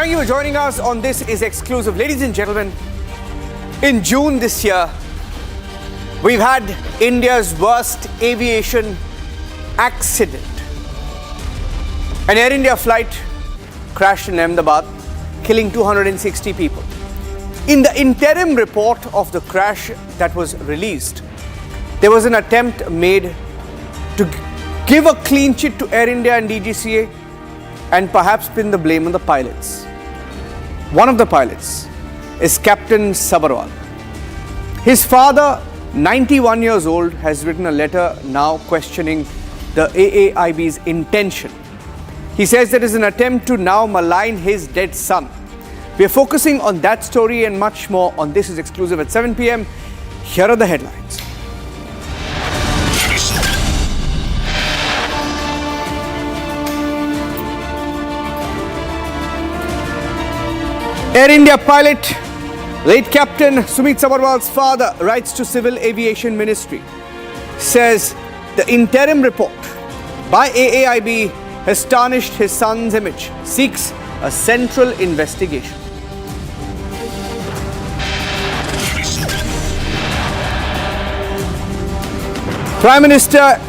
Thank you for joining us on This Is Exclusive. Ladies and gentlemen, in June this year, we've had India's worst aviation accident. An Air India flight crashed in Ahmedabad, killing 260 people. In the interim report of the crash that was released, there was an attempt made to give a clean sheet to Air India and DGCA and perhaps pin the blame on the pilots. One of the pilots is Captain Sabharwal. His father, 91 years old, has written a letter now questioning the AAIB's intention. He says there is an attempt to now malign his dead son. We are focusing on that story and much more on This Is Exclusive at 7 p.m. Here are the headlines. Air India pilot, late Captain Sumeet Sabharwal's father, writes to Civil Aviation Ministry, says the interim report by AAIB has tarnished his son's image, seeks a central investigation. Prime Minister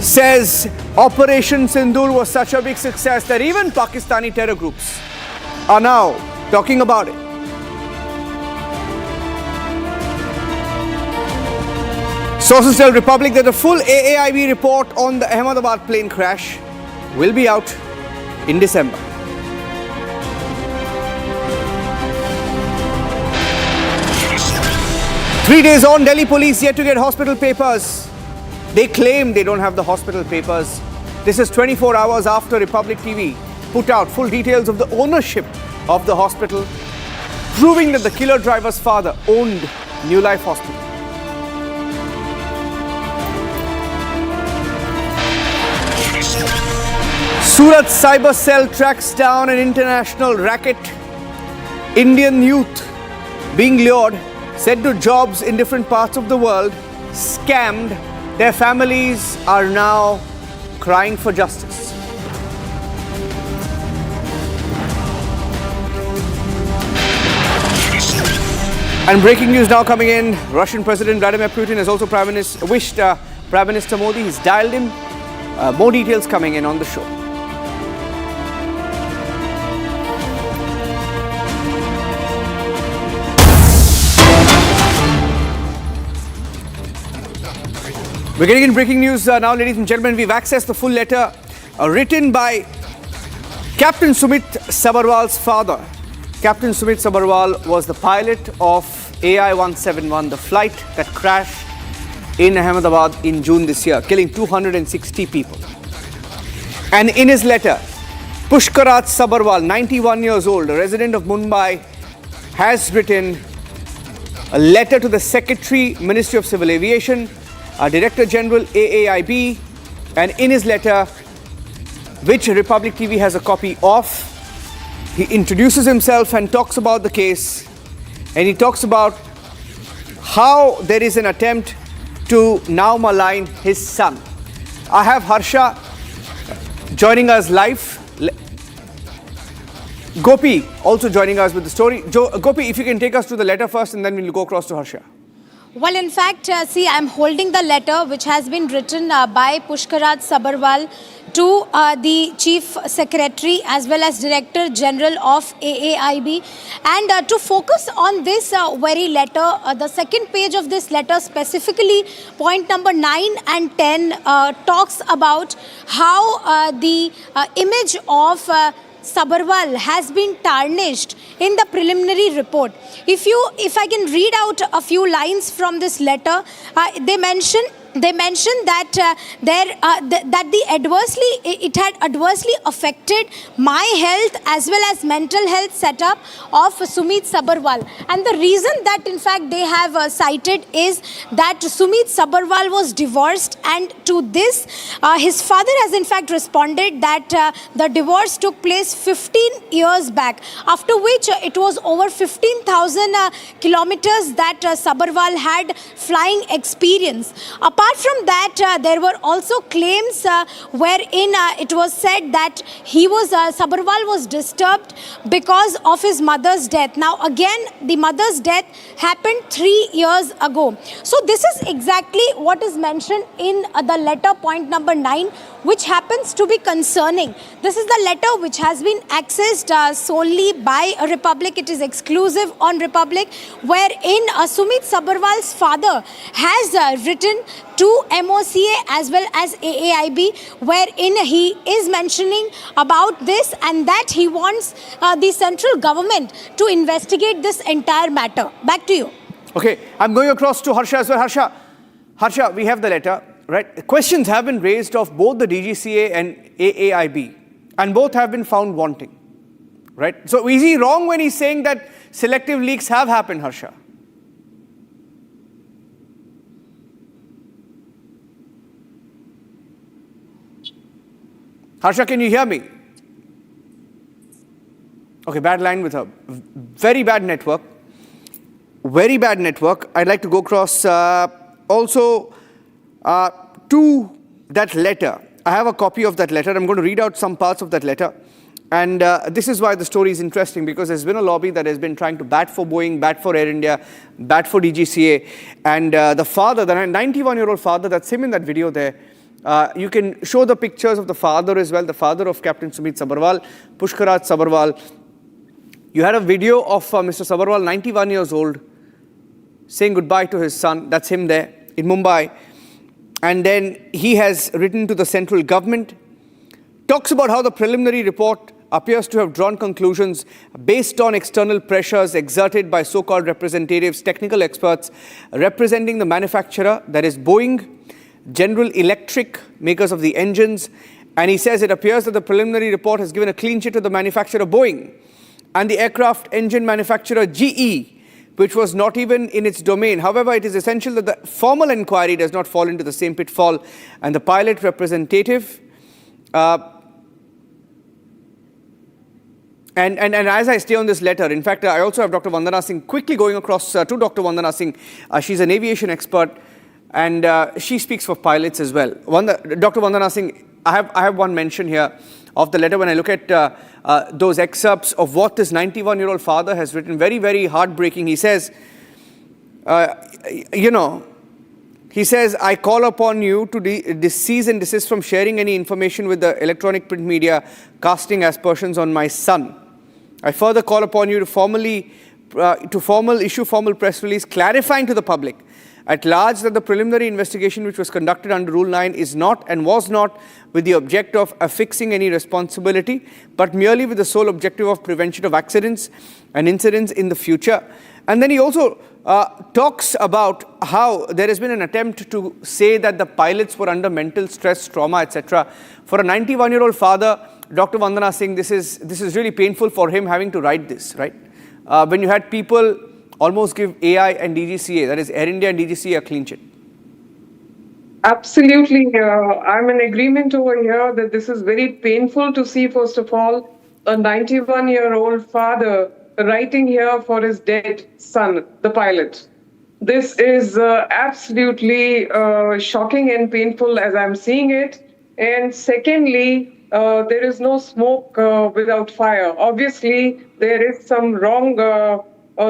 says Operation Sindoor was such a big success that even Pakistani terror groups are now talking about it. Sources tell Republic that the full AAIB report on the Ahmedabad plane crash will be out in December. Three days on, Delhi police yet to get hospital papers. They claim they don't have the hospital papers. This is 24 hours after Republic TV put out full details of the ownership of the hospital, proving that the killer driver's father owned New Life Hospital. Surat cyber cell tracks down an international racket. Indian youth being lured, sent to jobs in different parts of the world, scammed. Their families are now crying for justice. And breaking news now coming in, Russian President Vladimir Putin has also wished Prime Minister Modi. He's dialed him. More details coming in on the show. We're getting in breaking news now, ladies and gentlemen. We've accessed the full letter written by Captain Sumeet Sabharwal's father. Captain Sumeet Sabharwal was the pilot of AI-171, the flight that crashed in Ahmedabad in June this year, killing 260 people. And in his letter, Pushkarat Sabharwal, 91 years old, a resident of Mumbai, has written a letter to the Secretary, Ministry of Civil Aviation, Director General AAIB, and in his letter, which Republic TV has a copy of, he introduces himself and talks about the case, and he talks about how there is an attempt to now malign his son. I have Harsha joining us live. Gopi also joining us with the story. Gopi, if you can take us to the letter first and then we'll go across to Harsha. Well, in fact, see, I'm holding the letter which has been written by Pushkarat Sabharwal to the Chief Secretary as well as Director General of AAIB. And to focus on this very letter, the second page of this letter specifically, point number 9 and 10 talks about how the image of Sabharwal has been tarnished in the preliminary report. If I can read out a few lines from this letter, they mention that it had adversely affected my health as well as mental health setup of Sumeet Sabharwal. And the reason that in fact they have cited is that Sumeet Sabharwal was divorced, and to this his father has in fact responded that the divorce took place 15 years back, after which it was over 15,000 kilometers that Sabharwal had flying experience. Apart Apart from that, there were also claims wherein it was said that Sabharwal was disturbed because of his mother's death. Now again, the mother's death happened 3 years ago. So this is exactly what is mentioned in the letter, point number 9, which happens to be concerning. This is the letter which has been accessed solely by Republic. It is exclusive on Republic, wherein Sumeet Sabharwal's father has written to MoCA as well as AAIB, wherein he is mentioning about this and that he wants the central government to investigate this entire matter. Back to you. Okay, I'm going across to Harsha as well. Harsha, we have the letter, right? Questions have been raised of both the DGCA and AAIB, and both have been found wanting, right? So is he wrong when he's saying that selective leaks have happened, Harsha? Harsha, can you hear me? Okay, bad line with her. Very bad network. Very bad network. I'd like to go across also to that letter. I have a copy of that letter. I'm going to read out some parts of that letter. And this is why the story is interesting, because there's been a lobby that has been trying to bat for Boeing, bat for Air India, bat for DGCA. And the father, the 91-year-old father, that's him in that video there. You can show the pictures of the father as well, the father of Captain Sumeet Sabharwal, Pushkaraj Sabharwal. You had a video of Mr. Sabharwal, 91 years old, saying goodbye to his son. That's him there in Mumbai. And then he has written to the central government, talks about how the preliminary report appears to have drawn conclusions based on external pressures exerted by so-called representatives, technical experts representing the manufacturer, that is Boeing, General Electric, makers of the engines. And he says it appears that the preliminary report has given a clean sheet to the manufacturer Boeing and the aircraft engine manufacturer GE, which was not even in its domain. However, it is essential that the formal inquiry does not fall into the same pitfall, and the pilot representative And as I stay on this letter, in fact, I also have Dr. Vandana Singh, quickly going across to Dr. Vandana Singh. She's an aviation expert, and she speaks for pilots as well. Dr. Vandana Singh, I have one mention here of the letter. When I look at those excerpts of what this 91-year-old father has written, very, very heartbreaking. He says, he says, I call upon you to cease and desist from sharing any information with the electronic print media casting aspersions on my son. I further call upon you to issue formal press release clarifying to the public at large that the preliminary investigation which was conducted under Rule 9 is not and was not with the objective of affixing any responsibility, but merely with the sole objective of prevention of accidents and incidents in the future. And then he also talks about how there has been an attempt to say that the pilots were under mental stress, trauma, etc. For a 91-year-old father, Dr. Vandana Singh, this is really painful for him having to write this, right? When you had people almost give AI and DGCA, that is Air India and DGCA, a clean sheet. Absolutely. I'm in agreement over here that this is very painful to see, first of all, a 91-year-old father writing here for his dead son, the pilot. This is absolutely shocking and painful as I'm seeing it. And secondly, there is no smoke without fire. Obviously, there is some wrong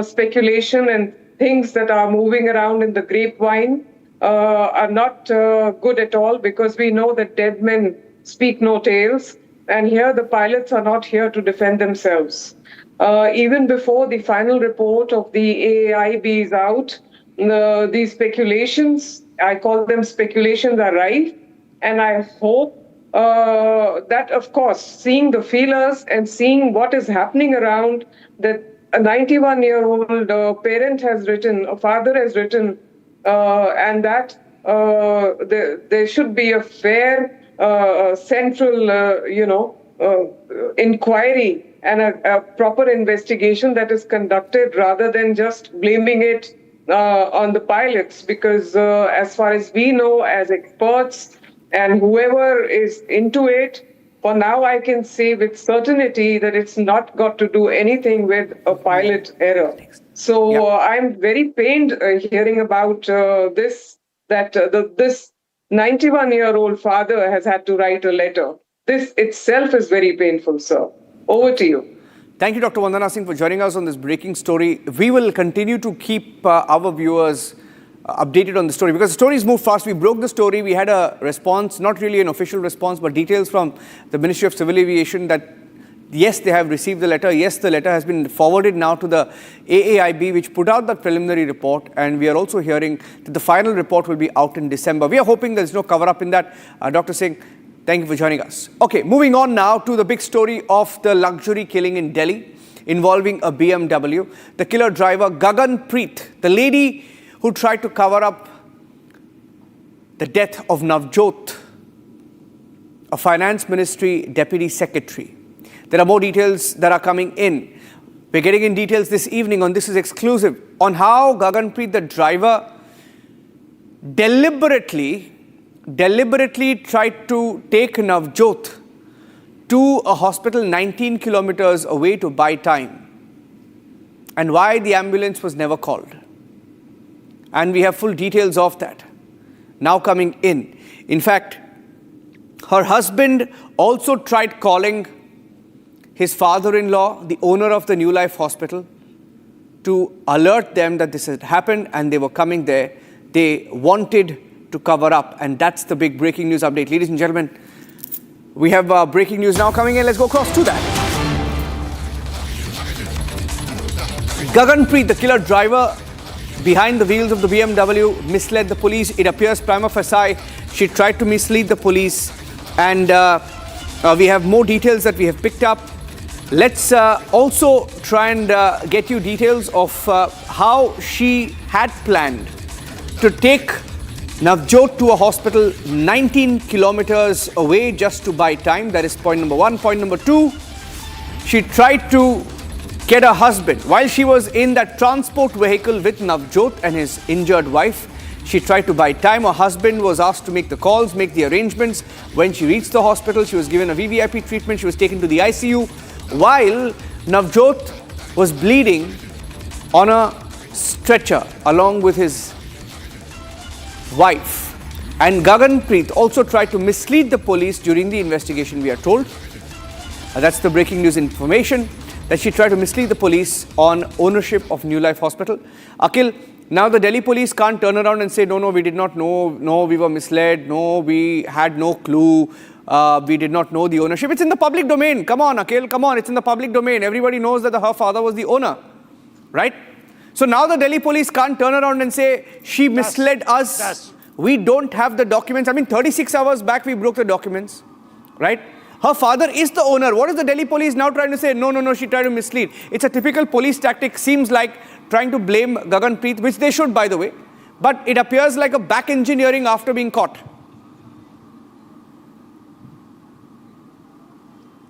speculation, and things that are moving around in the grapevine are not good at all, because we know that dead men speak no tales. And here the pilots are not here to defend themselves. Even before the final report of the AAIB is out, these speculations, I call them speculations, are rife. And I hope that, of course, seeing the feelers and seeing what is happening around, that a 91-year-old parent has written, a father has written, and that there should be a fair central, inquiry and a proper investigation that is conducted, rather than just blaming it on the pilots. Because as far as we know, as experts and whoever is into it, for now I can say with certainty that it's not got to do anything with a pilot error. So I'm very pained hearing about this. that this 91-year-old father has had to write a letter. This itself is very painful, sir. Over to you. Thank you, Dr. Vandana Singh, for joining us on this breaking story. We will continue to keep our viewers updated on the story because the stories move fast. We broke the story. We had a response, not really an official response, but details from the Ministry of Civil Aviation that yes, they have received the letter. Yes, the letter has been forwarded now to the AAIB, which put out that preliminary report. And we are also hearing that the final report will be out in December. We are hoping there's no cover-up in that. Dr. Singh, thank you for joining us. Okay, moving on now to the big story of the luxury killing in Delhi involving a BMW. The killer driver, Gagan Preet, the lady who tried to cover up the death of Navjot, a finance ministry deputy secretary. There are more details that are coming in. We're getting in details this evening on This Is Exclusive on how Gagan Preet, the driver, deliberately tried to take Navjot to a hospital 19 kilometers away to buy time, and why the ambulance was never called. And we have full details of that now coming in. In fact, her husband also tried calling his father-in-law, the owner of the New Life Hospital, to alert them that this had happened and they were coming there. They wanted to cover up, and that's the big breaking news update. Ladies and gentlemen, we have breaking news now coming in. Let's go across to that. Gagan Preet, the killer driver behind the wheels of the BMW, misled the police. It appears prima facie she tried to mislead the police, and we have more details that we have picked up. Let's also try and get you details of how she had planned to take Navjot to a hospital 19 kilometers away just to buy time. That is point number one. Point number two, she tried to get her husband. While she was in that transport vehicle with Navjot and his injured wife, she tried to buy time. Her husband was asked to make the calls, make the arrangements. When she reached the hospital, she was given a VVIP treatment. She was taken to the ICU while Navjot was bleeding on a stretcher along with his wife. And Gagan Preet also tried to mislead the police during the investigation, we are told. That's the breaking news information, that she tried to mislead the police on ownership of New Life Hospital. Akhil, now the Delhi police can't turn around and say, no, we did not know, no, we were misled, no, we had no clue, we did not know the ownership. It's in the public domain. Come on, Akhil, come on, it's in the public domain. Everybody knows that her father was the owner, right? So now the Delhi police can't turn around and say, she misled us. We don't have the documents. I mean, 36 hours back, we broke the documents, right? Her father is the owner. What is the Delhi police now trying to say? No, she tried to mislead. It's a typical police tactic. Seems like trying to blame Gagan Preet, which they should, by the way. But it appears like a back engineering after being caught.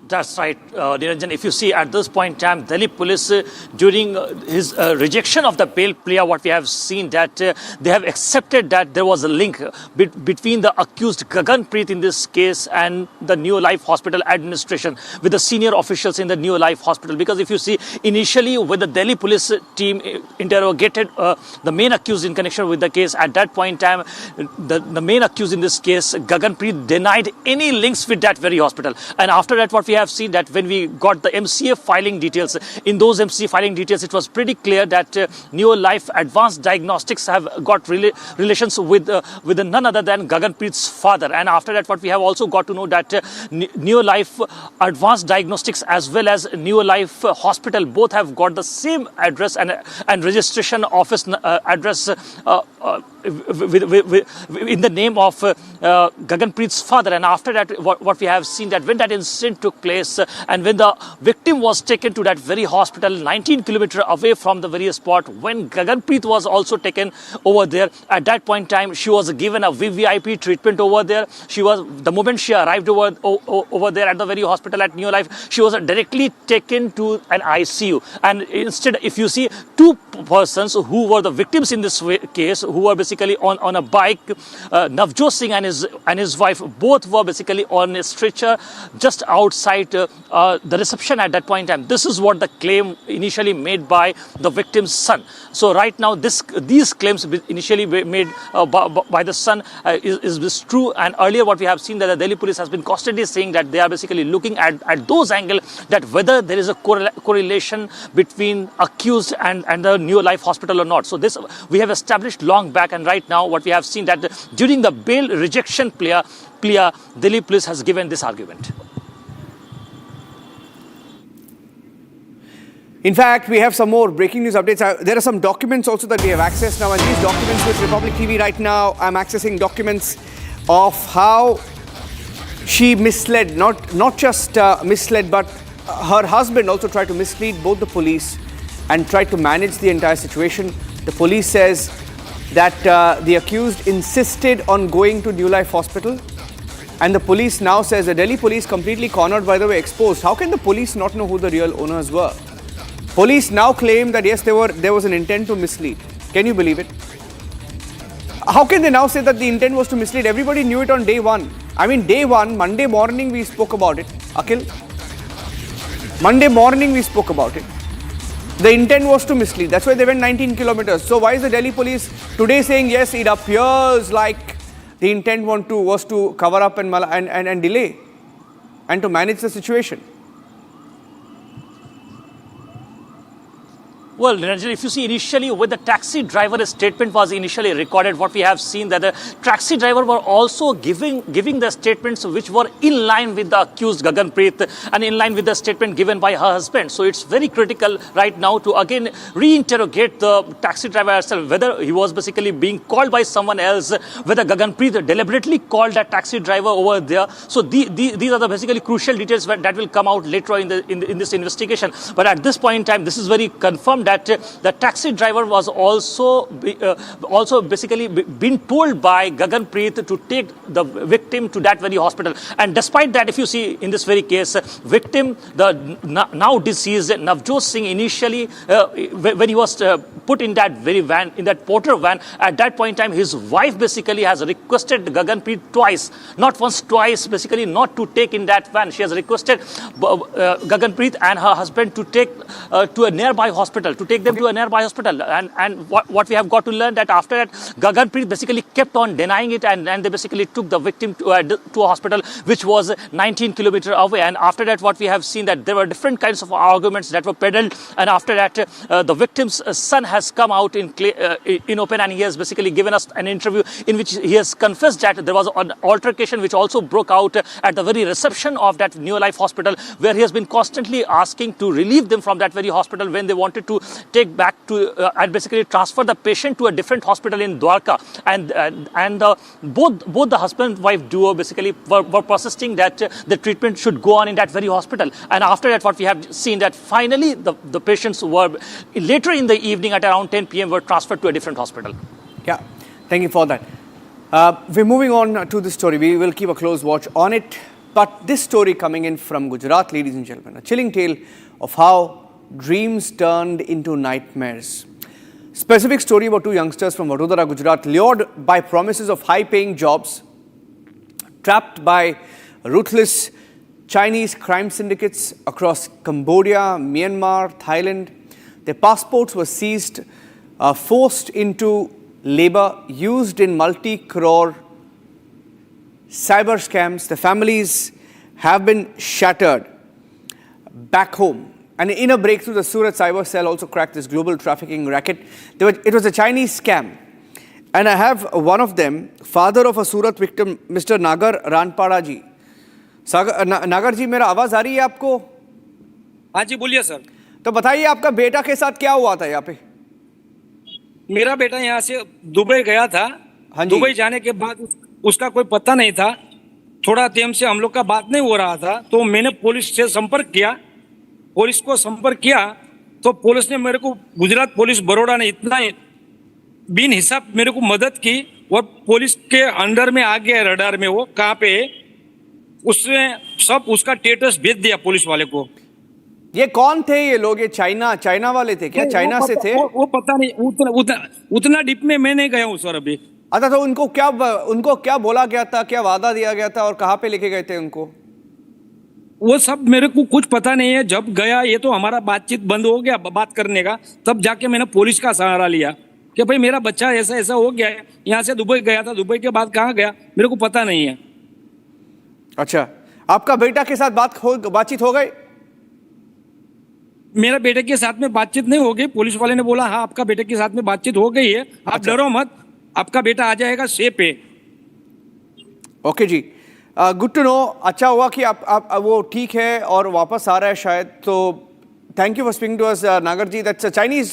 That's right, Niranjan. If you see at this point in time, Delhi police, during his rejection of the bail plea, what we have seen that they have accepted that there was a link between the accused Gagan Preet in this case and the New Life Hospital administration with the senior officials in the New Life Hospital. Because if you see, initially when the Delhi police team interrogated the main accused in connection with the case, at that point in time, the main accused in this case, Gagan Preet, denied any links with that very hospital. And after that, what we have seen that when we got the MCA filing details, in those MCA filing details, it was pretty clear that New Life Advanced Diagnostics have got relations with none other than Gagan Preet's father. And after that, what we have also got to know that New Life Advanced Diagnostics as well as New Life Hospital both have got the same address and registration office address in the name of Gagan Preet's father. And after that, what we have seen that when that incident took place and when the victim was taken to that very hospital 19 kilometers away from the very spot, when Gagan Preet was also taken over there, at that point in time, she was given a VVIP treatment over there. The moment she arrived over there at the very hospital at New Life, she was directly taken to an ICU. And instead, if you see, two persons who were the victims in this case, who were basically on a bike, Navjot Singh and his wife, both were basically on a stretcher just outside despite the reception at that point in time. This is what the claim initially made by the victim's son. So right now, these claims initially made by the son is true. And earlier, what we have seen that the Delhi police has been constantly saying that they are basically looking at those angles, that whether there is a correlation between accused and the New Life Hospital or not. So this we have established long back, and right now what we have seen that during the bail rejection plea, Delhi police has given this argument. In fact, we have some more breaking news updates. There are some documents also that we have accessed now, and these documents with Republic TV right now, I'm accessing documents of how she misled, not just misled, but her husband also tried to mislead both the police and tried to manage the entire situation. The police says that the accused insisted on going to New Life Hospital, and the police now says the Delhi police completely cornered, by the way, exposed. How can the police not know who the real owners were? Police now claim that yes, there was an intent to mislead. Can you believe it? How can they now say that the intent was to mislead? Everybody knew it on day one. I mean, day one, Monday morning we spoke about it. Akhil? Monday morning we spoke about it. The intent was to mislead. That's why they went 19 kilometers. So why is the Delhi police today saying yes, it appears like the intent was to cover up and delay and to manage the situation? Well, Niranjan, if you see initially when the taxi driver's statement was initially recorded, what we have seen that the taxi driver were also giving the statements which were in line with the accused Gaganpreet and in line with the statement given by her husband. So it's very critical right now to again reinterrogate the taxi driver herself, whether he was basically being called by someone else, whether Gaganpreet deliberately called that taxi driver over there. So these are the basically crucial details that will come out later in this investigation. But at this point in time, this is very confirmed that the taxi driver was also basically been told by Gaganpreet to take the victim to that very hospital. And despite that, if you see in this very case, victim, the now deceased Navjot Singh, initially when he was put in that very van, in that porter van, at that point in time, his wife basically has requested Gaganpreet twice, not once, twice, basically not to take in that van. She has requested Gaganpreet and her husband to take to a nearby hospital, to take them to a nearby hospital. And what we have got to learn that after that, Gaganpreet basically kept on denying it, and they basically took the victim to a hospital which was 19 kilometers away. And after that, what we have seen that there were different kinds of arguments that were peddled. And after that, the victim's son has come out in open, and he has basically given us an interview in which he has confessed that there was an altercation which also broke out at the very reception of that New Life Hospital, where he has been constantly asking to relieve them from that very hospital when they wanted to take back to and basically transfer the patient to a different hospital in Dwarka. And both the husband and wife duo basically were persisting that the treatment should go on in that very hospital. And after that, what we have seen that finally the patients were later in the evening at around 10 p.m. were transferred to a different hospital. Yeah, thank you for that. We're moving on to this story. We will keep a close watch on it. But this story coming in from Gujarat, ladies and gentlemen, a chilling tale of how dreams turned into nightmares. Specific story about two youngsters from Vadodara, Gujarat, lured by promises of high-paying jobs, trapped by ruthless Chinese crime syndicates across Cambodia, Myanmar, Thailand. Their passports were seized, forced into labor, used in multi-crore cyber scams. The families have been shattered back home. And in a breakthrough, the Surat cyber cell also cracked this global trafficking racket. It was a Chinese scam. And I have one of them, father of a Surat victim, Mr. Nagar Ranpada ji. नागर जी, मेरा आवाज आ रही है आपको? हाँ जी, बोलिए sir. तो बताइए आपका बेटा के साथ क्या हुआ था यहाँ पे? मेरा बेटा यहाँ से दुबई गया था। हाँ जी। दुबई जाने के बाद उसका कोई पता नहीं था। थोड़ा टाइम से हम लोग का बात नहीं हो रहा था, तो मैंने पुलिस से संपर्क किया। पुलिस को संपर्क किया तो पुलिस ने मेरे को, गुजरात पुलिस बड़ौदा ने इतना बिन हिसाब मेरे को मदद की, और पुलिस के अंडर में आ गया रडार में वो कहाँ पे, उसने सब उसका स्टेटस भेज दिया पुलिस वाले को। ये कौन थे ये लोग? ये चाइना वाले थे क्या? चाइना से थे? वो पता नहीं, उतना डीप में मैं नहीं गया हूँ सर अभी। अच्छा, तो उनको क्या बोला गया था, क्या वादा दिया गया था और कहाँ पे लेके गए थे उनको? वो सब मेरे को कुछ पता नहीं है। जब गया ये तो हमारा बातचीत बंद हो गया बात करने का, तब जाके मैंने पुलिस का सहारा लिया कि भाई मेरा बच्चा ऐसा ऐसा हो गया है, यहाँ से दुबई गया था, दुबई के बाद कहाँ गया मेरे को पता नहीं है। अच्छा, आपका बेटा के साथ बातचीत हो गई? मेरा बेटे के साथ में बातचीत नहीं हो गई। पुलिस वाले ने बोला हाँ आपका बेटे के साथ में बातचीत हो गई है, आप डरो मत, आपका बेटा आ जाएगा, सेफ है। ओके जी, गुड टू नो। अच्छा हुआ कि आप वो ठीक है और वापस आ रहा है शायद। तो thank you for speaking to us, Nagar ji. That's a Chinese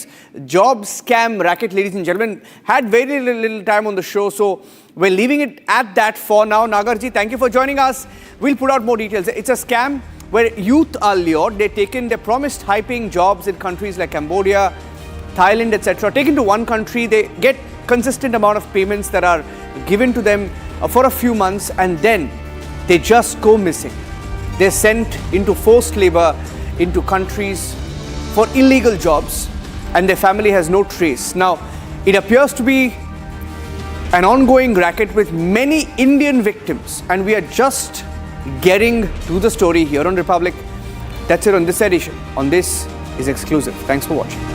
job scam racket, ladies and gentlemen. Had very little time on the show, so we're leaving it at that for now. Nagar ji, thank you for joining us. We'll put out more details. It's a scam where youth are lured. They're promised high-paying jobs in countries like Cambodia, Thailand, etc. Taken to one country, they get consistent amount of payments that are given to them for a few months, and then they just go missing. They're sent into forced labor into countries for illegal jobs, and their family has no trace. Now, it appears to be an ongoing racket with many Indian victims, and we are just getting to the story here on Republic. That's it on this edition. On This is Exclusive. Thanks for watching.